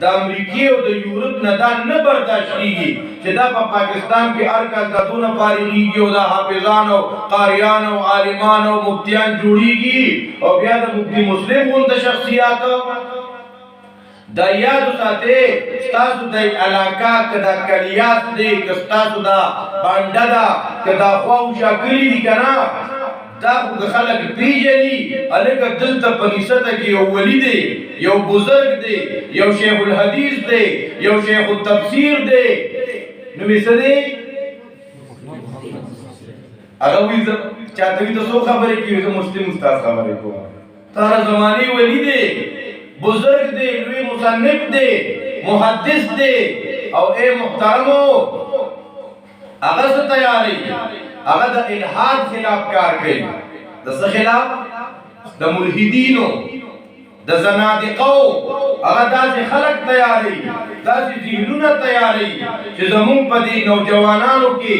د امریکې او د یورپ نه دا نه برداشت کیږي چې دا په پاکستان کې هر کال د دونه فارغیږي او د حافظان او قاریان او عالمان او مفتیان جوړیږي او بیا د مفتی مسلم غونډه شخصیات دا یاد ساته ستاسو د علاقه کدا کلیات دی که ستاسو دا باندې دا کدا خو شکلی دي کنه دا خلک پیژني الګ دلته په نسبت کې یو ولی دی یو بزرگ دی یو شیخ الحدیث دی یو شیخ التفسیر دی نو میسدي هغه وی چاته وی تاسو خبرې کوي مسلم استاد خبرې کوي تر زماني ولی دی بزرگ دی لوی مصنف دی محدث دی او اے محترمو هغه څه تیاری هغه د الحاد خلاف کار کوي د څه خلاف د ملحدینو د زنادقو هغه داسې خلق تیاری داسې ذهنونه تیاری چې زمونږ په دې نوجوانانو کې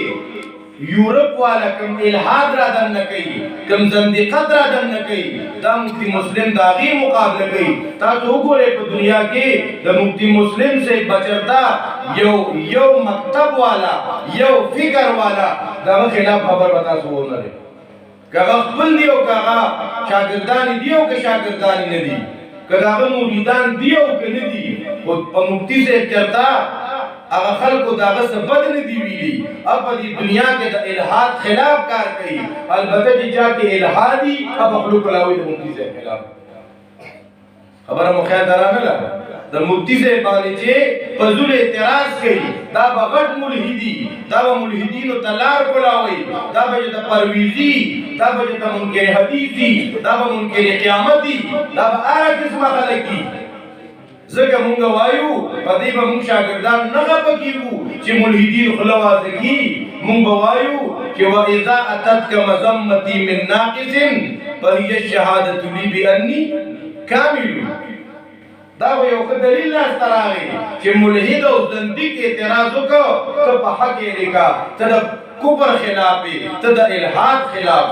یورپ والا کم الحاد را دن نه کوي کم زندقت را دن نه کوي دا مفتی مسلم د هغې مقابله کوي تاسو وګورئ په دنیا کې د مفتی مسلم سے بچرتا یو مکتب والا یو فکر والا دغه خلاف خبر به تاسو ونه لرئ که هغه خپل دی او که هغه شاګردان دي او که شاګردان نه دي که د هغه مریدان دي او که نه دي خو په مفتی صاحب چرته هغه خلکو د هغه څه بد نه دي ویلي او په دې دنیا کې د الحاد خلاف کار کوي البته چې چا کې الحادي او مخلوق لاوي د مفتی صاحب خلاف خبره مو خیال درانه د مفتی صاحب باندې چې فضول اعتراض کوي دا به غټ ملحدي دا به ملحدینو ته لار کولاوي دا به د پرویزي دا به د منکر حدیثي دا به منکر قیامتي دا به هر قسمه خلک دي ځکه مونږ وایو په دې به مونږ شاګردان نه غوښه کیږو چې ملحدین خلاوازه کی مونږ به وایو چې واذا اتتک مذمتی من ناقص فهي الشهاده لي باني کامل دا یو دلیل راځي راغی چې ملحد او زنديق اعتراض وکړه ته په حق یې لیکا ته د کفر خلاف ته د الحاد خلاف